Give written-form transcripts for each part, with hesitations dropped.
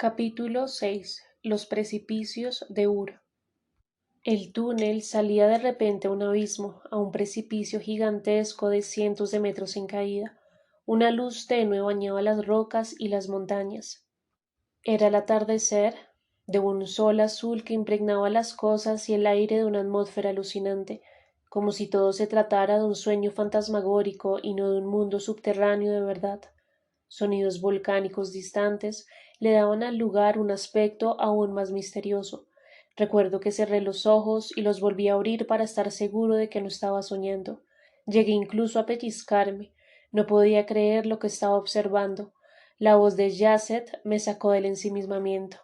Capítulo 6. Los precipicios de Ur. El túnel salía de repente a un abismo, a un precipicio gigantesco de cientos de metros en caída. Una luz tenue bañaba las rocas y las montañas. Era el atardecer, de un sol azul que impregnaba las cosas y el aire de una atmósfera alucinante, como si todo se tratara de un sueño fantasmagórico y no de un mundo subterráneo de verdad. Sonidos volcánicos distantes le daban al lugar un aspecto aún más misterioso. Recuerdo que cerré los ojos y los volví a abrir para estar seguro de que no estaba soñando. Llegué incluso a pellizcarme. No podía creer lo que estaba observando. La voz de Yasset me sacó del ensimismamiento.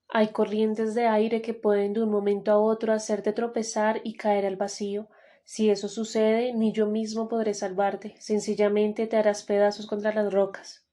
Hay corrientes de aire que pueden de un momento a otro hacerte tropezar y caer al vacío. Si eso sucede, ni yo mismo podré salvarte, sencillamente te harás pedazos contra las rocas.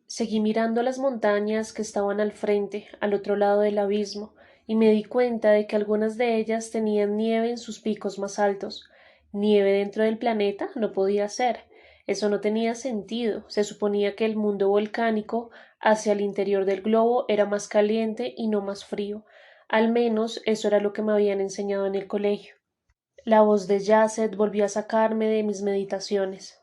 Seguí mirando las montañas que estaban al frente, al otro lado del abismo, y me di cuenta de que algunas de ellas tenían nieve en sus picos más altos. ¿Nieve dentro del planeta? No podía ser. Eso no tenía sentido. Se suponía que el mundo volcánico hacia el interior del globo era más caliente y no más frío. Al menos eso era lo que me habían enseñado en el colegio. La voz de Yasset volvió a sacarme de mis meditaciones.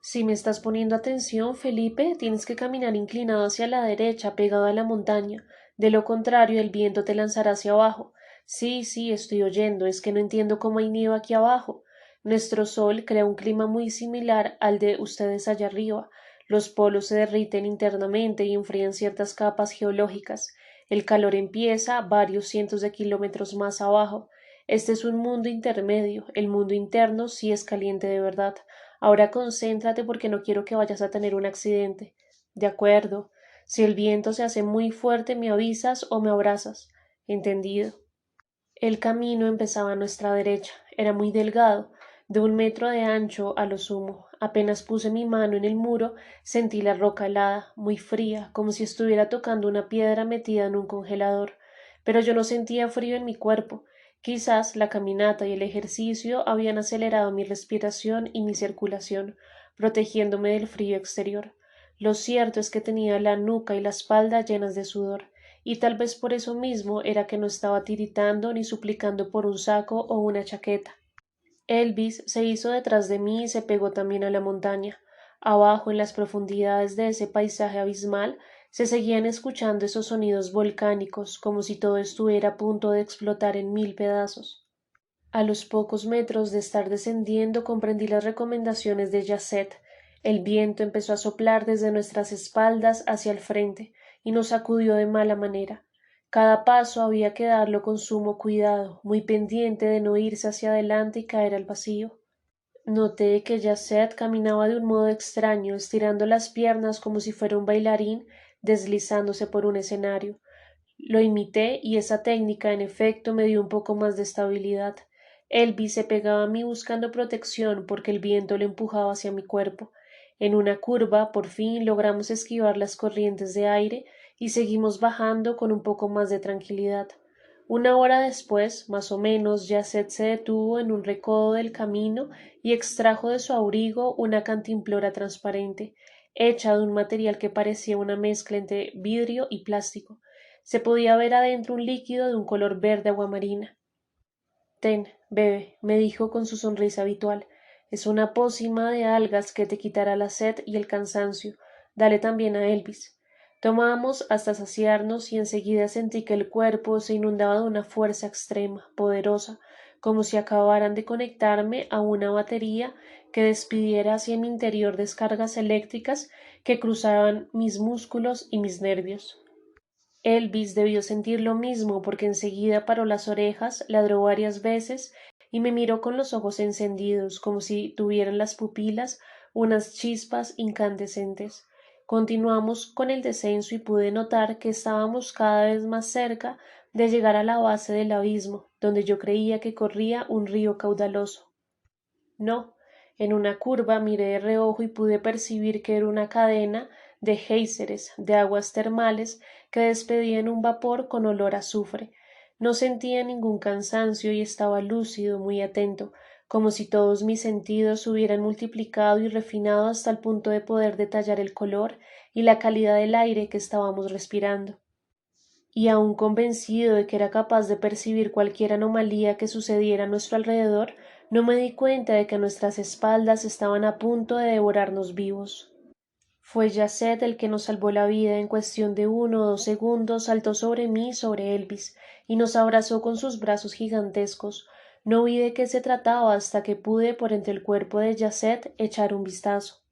Si me estás poniendo atención, Felipe, tienes que caminar inclinado hacia la derecha, pegado a la montaña. De lo contrario, el viento te lanzará hacia abajo. Sí, sí, estoy oyendo, es que no entiendo cómo hay nieve aquí abajo. Nuestro sol crea un clima muy similar al de ustedes allá arriba. Los polos se derriten internamente y enfrían ciertas capas geológicas. El calor empieza varios cientos de kilómetros más abajo. Este es un mundo intermedio. El mundo interno sí es caliente de verdad. Ahora concéntrate porque no quiero que vayas a tener un accidente. De acuerdo. Si el viento se hace muy fuerte, me avisas o me abrazas. Entendido. El camino empezaba a nuestra derecha. Era muy delgado, de 1 metro de ancho a lo sumo. Apenas puse mi mano en el muro, sentí la roca helada, muy fría, como si estuviera tocando una piedra metida en un congelador. Pero yo no sentía frío en mi cuerpo. Quizás la caminata y el ejercicio habían acelerado mi respiración y mi circulación, protegiéndome del frío exterior. Lo cierto es que tenía la nuca y la espalda llenas de sudor, y tal vez por eso mismo era que no estaba tiritando ni suplicando por un saco o una chaqueta. Elvis se hizo detrás de mí y se pegó también a la montaña. Abajo, en las profundidades de ese paisaje abismal, se seguían escuchando esos sonidos volcánicos, como si todo estuviera a punto de explotar en 1000 pedazos. A los pocos metros de estar descendiendo comprendí las recomendaciones de Yasset. El viento empezó a soplar desde nuestras espaldas hacia el frente y nos sacudió de mala manera. Cada paso había que darlo con sumo cuidado, muy pendiente de no irse hacia adelante y caer al vacío. Noté que Yasset caminaba de un modo extraño, estirando las piernas como si fuera un bailarín deslizándose por un escenario. Lo imité y esa técnica, en efecto, me dio un poco más de estabilidad. Elvis se pegaba a mí buscando protección porque el viento le empujaba hacia mi cuerpo. En una curva, por fin, logramos esquivar las corrientes de aire y seguimos bajando con un poco más de tranquilidad. 1 hora después, más o menos, Yasset se detuvo en un recodo del camino y extrajo de su abrigo una cantimplora transparente, hecha de un material que parecía una mezcla entre vidrio y plástico. Se podía ver adentro un líquido de un color verde aguamarina. Ten, bebe, me dijo con su sonrisa habitual. Es una pócima de algas que te quitará la sed y el cansancio. Dale también a Elvis. Tomamos hasta saciarnos y enseguida sentí que el cuerpo se inundaba de una fuerza extrema, poderosa, como si acabaran de conectarme a una batería que despidiera hacia mi interior descargas eléctricas que cruzaban mis músculos y mis nervios. Elvis debió sentir lo mismo porque enseguida paró las orejas, ladró varias veces y me miró con los ojos encendidos, como si tuvieran las pupilas unas chispas incandescentes. Continuamos con el descenso y pude notar que estábamos cada vez más cerca de llegar a la base del abismo, donde yo creía que corría un río caudaloso. No, en una curva miré de reojo y pude percibir que era una cadena de géiseres, de aguas termales, que despedían un vapor con olor a azufre. No sentía ningún cansancio y estaba lúcido, muy atento. como si todos mis sentidos se hubieran multiplicado y refinado hasta el punto de poder detallar el color y la calidad del aire que estábamos respirando. Y aun convencido de que era capaz de percibir cualquier anomalía que sucediera a nuestro alrededor, no me di cuenta de que nuestras espaldas estaban a punto de devorarnos vivos. Fue Yacet el que nos salvó la vida. En cuestión de 1 o 2 segundos saltó sobre mí y sobre Elvis, y nos abrazó con sus brazos gigantescos. No vi de qué se trataba hasta que pude, por entre el cuerpo de Yacet, echar un vistazo.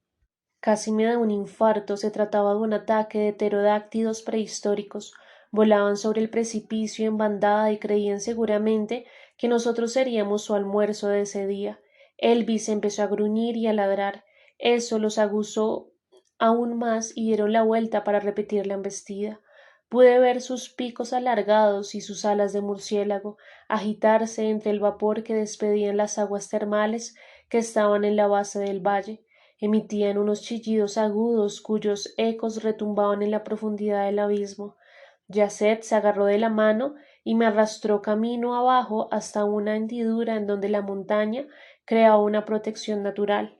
Casi me da un infarto. Se trataba de un ataque de pterodáctilos prehistóricos. Volaban sobre el precipicio en bandada y creían seguramente que nosotros seríamos su almuerzo de ese día. Elvis empezó a gruñir y a ladrar. Eso los aguzó aún más y dieron la vuelta para repetir la embestida. Pude ver sus picos alargados y sus alas de murciélago agitarse entre el vapor que despedían las aguas termales que estaban en la base del valle. Emitían unos chillidos agudos cuyos ecos retumbaban en la profundidad del abismo. Yacet se agarró de la mano y me arrastró camino abajo hasta una hendidura en donde la montaña creaba una protección natural.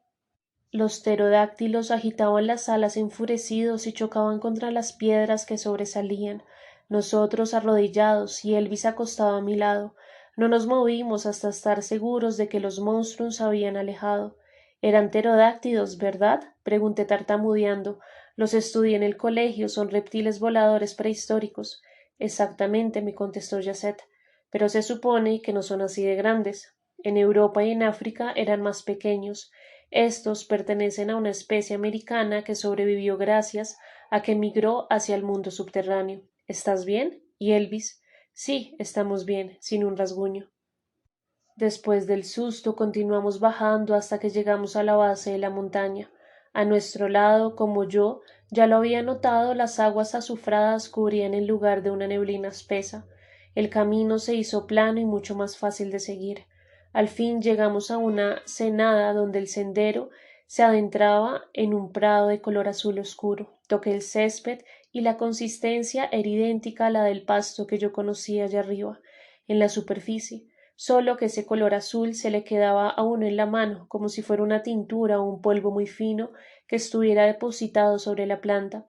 Los pterodáctilos agitaban las alas enfurecidos y chocaban contra las piedras que sobresalían. Nosotros arrodillados y Elvis acostado a mi lado, no nos movimos hasta estar seguros de que los monstruos se habían alejado. Eran pterodáctilos, ¿verdad? Pregunté tartamudeando. Los estudié en el colegio, son reptiles voladores prehistóricos. Exactamente, me contestó Yacet, pero se supone que no son así de grandes. En Europa y en África eran más pequeños. Estos pertenecen a una especie americana que sobrevivió gracias a que migró hacia el mundo subterráneo. ¿Estás bien? ¿Y Elvis? Sí, estamos bien, sin un rasguño. Después del susto continuamos bajando hasta que llegamos a la base de la montaña. A nuestro lado, como yo ya lo había notado, las aguas azufradas cubrían el lugar de una neblina espesa. El camino se hizo plano y mucho más fácil de seguir. Al fin llegamos a una senada donde el sendero se adentraba en un prado de color azul oscuro. Toqué el césped y la consistencia era idéntica a la del pasto que yo conocía allá arriba, en la superficie, solo que ese color azul se le quedaba a uno en la mano, como si fuera una tintura o un polvo muy fino que estuviera depositado sobre la planta.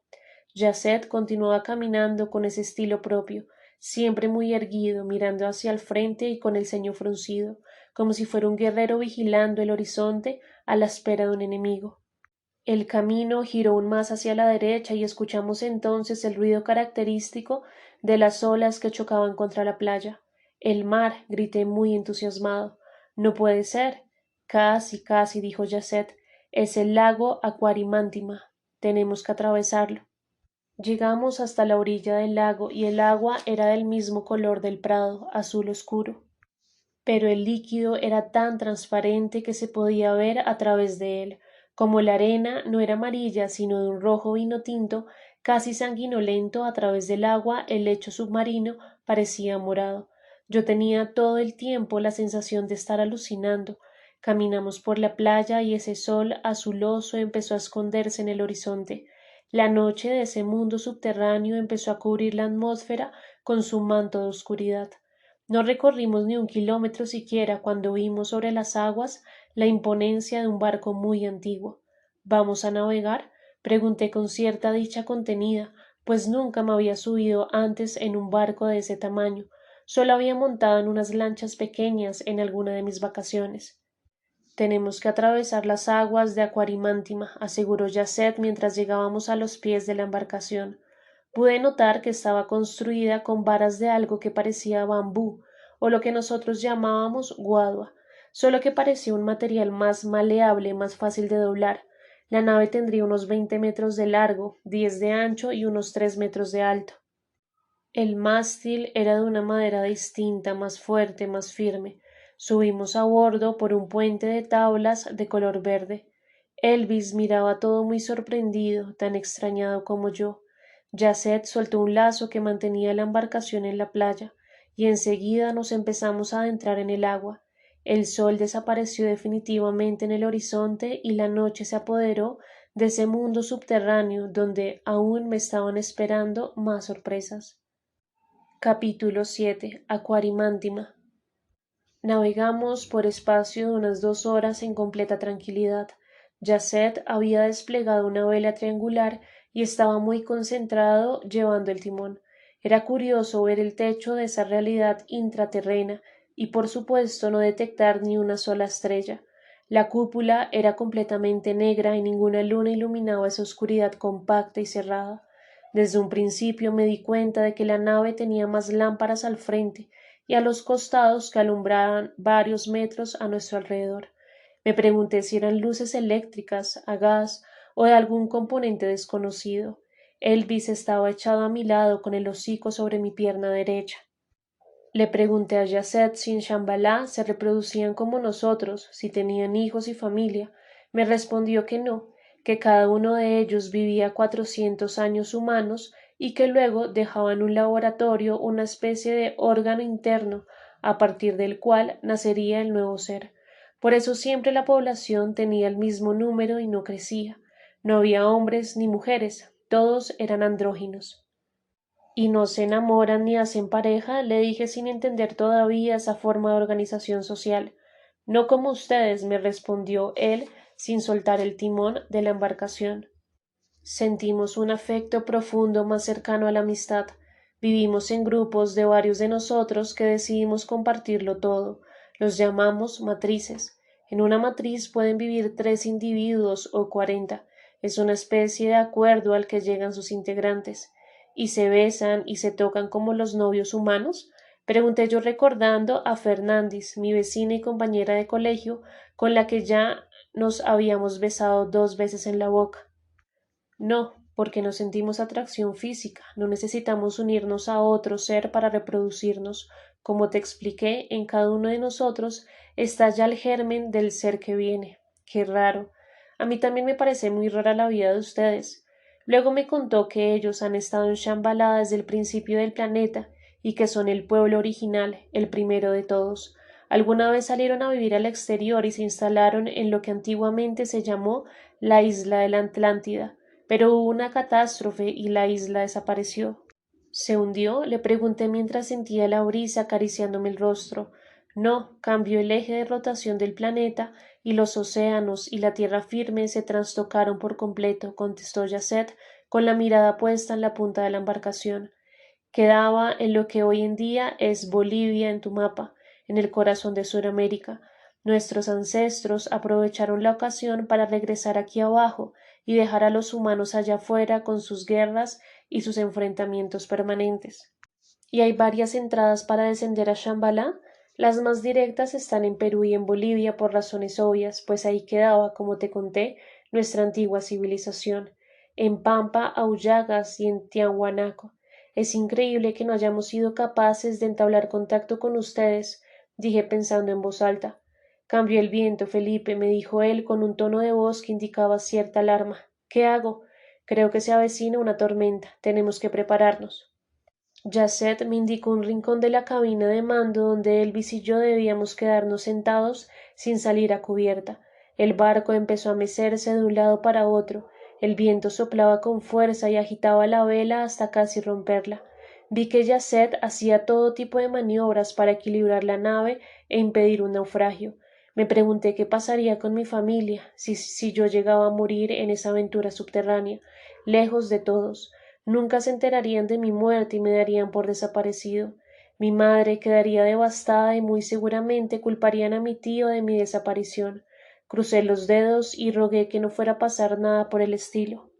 Yacet continuaba caminando con ese estilo propio, siempre muy erguido, mirando hacia el frente y con el ceño fruncido, como si fuera un guerrero vigilando el horizonte a la espera de un enemigo. El camino giró aún más hacia la derecha y escuchamos entonces el ruido característico de las olas que chocaban contra la playa. El mar, grité muy entusiasmado. No puede ser. Casi, casi, dijo Yacet. Es el lago Aquarimántima. Tenemos que atravesarlo. Llegamos hasta la orilla del lago y el agua era del mismo color del prado, azul oscuro. Pero el líquido era tan transparente que se podía ver a través de él. Como la arena no era amarilla sino de un rojo vino tinto, casi sanguinolento, a través del agua el lecho submarino parecía morado. Yo tenía todo el tiempo la sensación de estar alucinando. Caminamos por la playa y ese sol azuloso empezó a esconderse en el horizonte. La noche de ese mundo subterráneo empezó a cubrir la atmósfera con su manto de oscuridad. No recorrimos ni un kilómetro siquiera cuando vimos sobre las aguas la imponencia de un barco muy antiguo. ¿Vamos a navegar? Pregunté con cierta dicha contenida, pues nunca me había subido antes en un barco de ese tamaño. Solo había montado en unas lanchas pequeñas en alguna de mis vacaciones. Tenemos que atravesar las aguas de Aquarimántima, aseguró Yacet mientras llegábamos a los pies de la embarcación. Pude notar que estaba construida con varas de algo que parecía bambú, o lo que nosotros llamábamos guadua, solo que parecía un material más maleable, más fácil de doblar. La nave tendría unos 20 metros de largo, 10 de ancho y unos 3 metros de alto. El mástil era de una madera distinta, más fuerte, más firme. Subimos a bordo por un puente de tablas de color verde. Elvis miraba todo muy sorprendido, tan extrañado como yo. Yacet soltó un lazo que mantenía la embarcación en la playa, y enseguida nos empezamos a adentrar en el agua. El sol desapareció definitivamente en el horizonte y la noche se apoderó de ese mundo subterráneo donde aún me estaban esperando más sorpresas. Capítulo 7. Aquarimántima. Navegamos por espacio de unas 2 horas en completa tranquilidad. Yasset había desplegado una vela triangular y estaba muy concentrado llevando el timón. Era curioso ver el techo de esa realidad intraterrena y por supuesto no detectar ni una sola estrella. La cúpula era completamente negra y ninguna luna iluminaba esa oscuridad compacta y cerrada. Desde un principio me di cuenta de que la nave tenía más lámparas al frente y a los costados que alumbraban varios metros a nuestro alrededor. Me pregunté si eran luces eléctricas, a gas o de algún componente desconocido. Elvis estaba echado a mi lado con el hocico sobre mi pierna derecha. Le pregunté a Yasset si en Shambhala se reproducían como nosotros, si tenían hijos y familia. Me respondió que no, que cada uno de ellos vivía 400 años humanos y que luego dejaba en un laboratorio una especie de órgano interno a partir del cual nacería el nuevo ser. Por eso siempre la población tenía el mismo número y no crecía. No había hombres ni mujeres, todos eran andróginos. ¿Y no se enamoran ni hacen pareja? Le dije sin entender todavía esa forma de organización social. No como ustedes, me respondió él sin soltar el timón de la embarcación. Sentimos un afecto profundo más cercano a la amistad. Vivimos en grupos de varios de nosotros que decidimos compartirlo todo. Los llamamos matrices. En una matriz pueden vivir 3 individuos o 40. Es una especie de acuerdo al que llegan sus integrantes. ¿Y se besan y se tocan como los novios humanos? Pregunté yo recordando a Fernández, mi vecina y compañera de colegio, con la que ya nos habíamos besado 2 veces en la boca. No, porque no sentimos atracción física, no necesitamos unirnos a otro ser para reproducirnos. Como te expliqué, en cada uno de nosotros está ya el germen del ser que viene. Qué raro. A mí también me parece muy rara la vida de ustedes. Luego me contó que ellos han estado en Shambhala desde el principio del planeta y que son el pueblo original, el primero de todos. Alguna vez salieron a vivir al exterior y se instalaron en lo que antiguamente se llamó la isla de la Atlántida, pero hubo una catástrofe y la isla desapareció. ¿Se hundió? Le pregunté mientras sentía la brisa acariciándome el rostro. No, cambió el eje de rotación del planeta y los océanos y la tierra firme se trastocaron por completo, contestó Yasset, con la mirada puesta en la punta de la embarcación. Quedaba en lo que hoy en día es Bolivia en tu mapa, en el corazón de Sudamérica. Nuestros ancestros aprovecharon la ocasión para regresar aquí abajo y dejar a los humanos allá afuera con sus guerras y sus enfrentamientos permanentes. Y hay varias entradas para descender a Shambhala. Las más directas están en Perú y en Bolivia por razones obvias, pues ahí quedaba, como te conté, nuestra antigua civilización, en Pampa, Aullagas y en Tiahuanaco. Es increíble que no hayamos sido capaces de entablar contacto con ustedes, dije pensando en voz alta. Cambió el viento, Felipe, me dijo él con un tono de voz que indicaba cierta alarma. ¿Qué hago? Creo que se avecina una tormenta. Tenemos que prepararnos. Yasset me indicó un rincón de la cabina de mando donde Elvis y yo debíamos quedarnos sentados sin salir a cubierta. El barco empezó a mecerse de un lado para otro. El viento soplaba con fuerza y agitaba la vela hasta casi romperla. Vi que Yasset hacía todo tipo de maniobras para equilibrar la nave e impedir un naufragio. Me pregunté qué pasaría con mi familia si yo llegaba a morir en esa aventura subterránea, lejos de todos. Nunca se enterarían de mi muerte y me darían por desaparecido. Mi madre quedaría devastada y muy seguramente culparían a mi tío de mi desaparición. Crucé los dedos y rogué que no fuera a pasar nada por el estilo.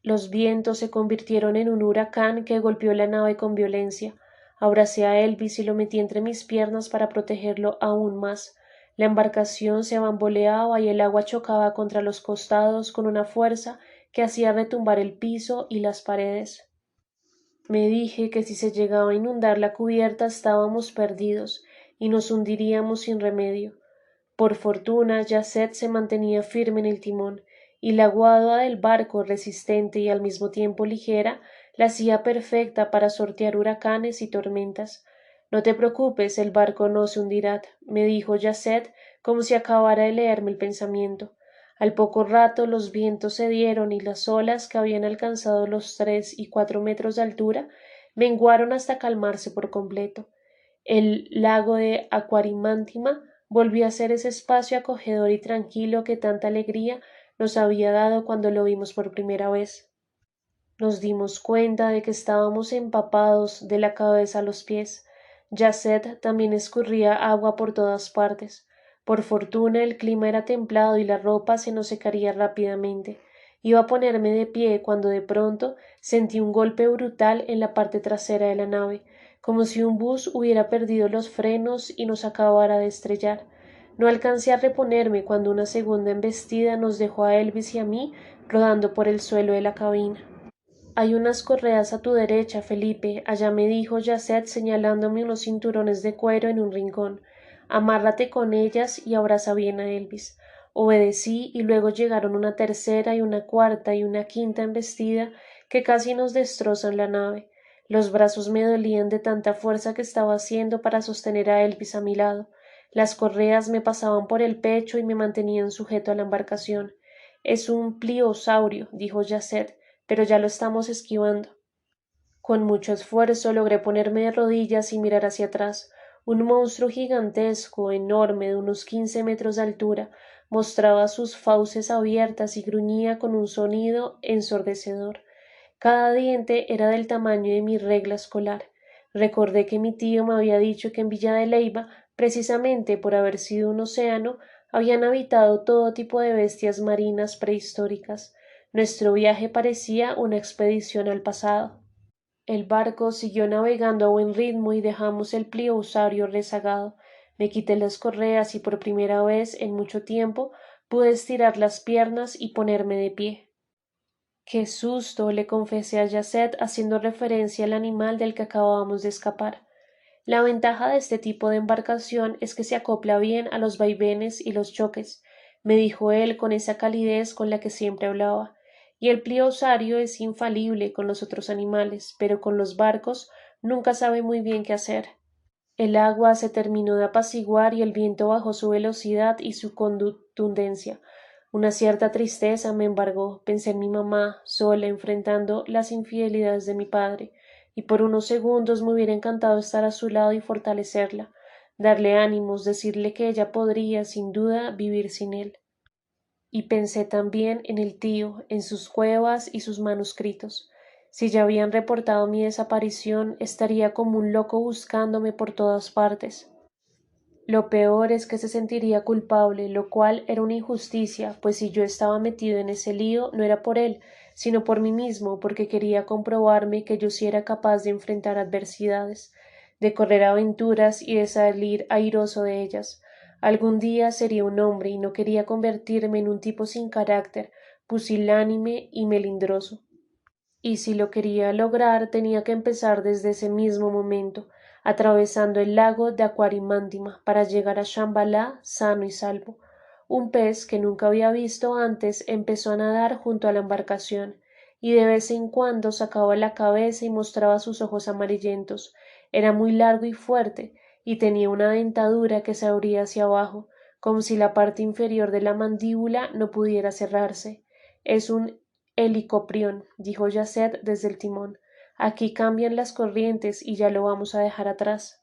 Los vientos se convirtieron en un huracán que golpeó la nave con violencia. Abracé a Elvis y lo metí entre mis piernas para protegerlo aún más. La embarcación se bamboleaba y el agua chocaba contra los costados con una fuerza que hacía retumbar el piso y las paredes. Me dije que si se llegaba a inundar la cubierta estábamos perdidos y nos hundiríamos sin remedio. Por fortuna, Yasset se mantenía firme en el timón, y la guadua del barco, resistente y al mismo tiempo ligera, la hacía perfecta para sortear huracanes y tormentas. No te preocupes, el barco no se hundirá, me dijo Yasset, como si acabara de leerme el pensamiento. Al poco rato los vientos cedieron y las olas, que habían alcanzado los 3 y 4 metros de altura, menguaron hasta calmarse por completo. El lago de Aquarimantima volvió a ser ese espacio acogedor y tranquilo que tanta alegría nos había dado cuando lo vimos por primera vez. Nos dimos cuenta de que estábamos empapados de la cabeza a los pies. Yasset también escurría agua por todas partes. Por fortuna el clima era templado y la ropa se nos secaría rápidamente. Iba a ponerme de pie cuando de pronto sentí un golpe brutal en la parte trasera de la nave, como si un bus hubiera perdido los frenos y nos acabara de estrellar. No alcancé a reponerme cuando una segunda embestida nos dejó a Elvis y a mí rodando por el suelo de la cabina. Hay unas correas a tu derecha, Felipe, allá me dijo Yasset señalándome unos cinturones de cuero en un rincón. Amárrate con ellas y abraza bien a Elvis. Obedecí y luego llegaron una tercera y una cuarta y una quinta embestida que casi nos destrozan la nave. Los brazos me dolían de tanta fuerza que estaba haciendo para sostener a Elvis a mi lado. Las correas me pasaban por el pecho y me mantenían sujeto a la embarcación. Es un pliosaurio, dijo Yasset, pero ya lo estamos esquivando. Con mucho esfuerzo logré ponerme de rodillas y mirar hacia atrás. Un monstruo gigantesco, enorme, de unos 15 metros de altura, mostraba sus fauces abiertas y gruñía con un sonido ensordecedor. Cada diente era del tamaño de mi regla escolar. Recordé que mi tío me había dicho que en Villa de Leyva, precisamente por haber sido un océano, habían habitado todo tipo de bestias marinas prehistóricas. Nuestro viaje parecía una expedición al pasado. El barco siguió navegando a buen ritmo y dejamos el pliosaurio rezagado. Me quité las correas y por primera vez en mucho tiempo pude estirar las piernas y ponerme de pie. Qué susto, le confesé a Yasset haciendo referencia al animal del que acabábamos de escapar. La ventaja de este tipo de embarcación es que se acopla bien a los vaivenes y los choques, me dijo él con esa calidez con la que siempre hablaba. Y el pliosario es infalible con los otros animales, pero con los barcos nunca sabe muy bien qué hacer. El agua se terminó de apaciguar y el viento bajó su velocidad y su contundencia. Una cierta tristeza me embargó. Pensé en mi mamá, sola, enfrentando las infidelidades de mi padre, y por unos segundos me hubiera encantado estar a su lado y fortalecerla, darle ánimos, decirle que ella podría, sin duda, vivir sin él. Y pensé también en el tío, en sus cuevas y sus manuscritos. Si ya habían reportado mi desaparición, estaría como un loco buscándome por todas partes. Lo peor es que se sentiría culpable, lo cual era una injusticia, pues si yo estaba metido en ese lío no era por él, sino por mí mismo, porque quería comprobarme que yo sí era capaz de enfrentar adversidades, de correr aventuras y de salir airoso de ellas. Algún día sería un hombre y no quería convertirme en un tipo sin carácter, pusilánime y melindroso. Y si lo quería lograr tenía que empezar desde ese mismo momento, atravesando el lago de Aquarimantima para llegar a Shambhala sano y salvo. Un pez que nunca había visto antes empezó a nadar junto a la embarcación, y de vez en cuando sacaba la cabeza y mostraba sus ojos amarillentos. Era muy largo y fuerte, y tenía una dentadura que se abría hacia abajo, como si la parte inferior de la mandíbula no pudiera cerrarse. Es un Helicoprión, dijo Yasset desde el timón. Aquí cambian las corrientes y ya lo vamos a dejar atrás.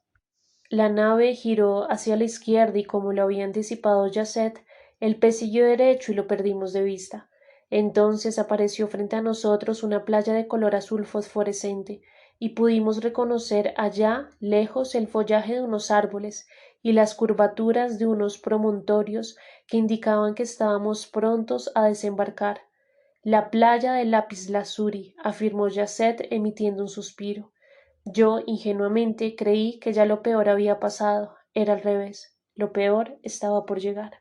La nave giró hacia la izquierda y como lo había anticipado Yasset, el pez siguió derecho y lo perdimos de vista. Entonces apareció frente a nosotros una playa de color azul fosforescente, y pudimos reconocer allá lejos el follaje de unos árboles y las curvaturas de unos promontorios que indicaban que estábamos prontos a desembarcar. La playa de Lapislázuli, afirmó Yasset emitiendo un suspiro. Yo, ingenuamente, creí que ya lo peor había pasado. Era al revés. Lo peor estaba por llegar.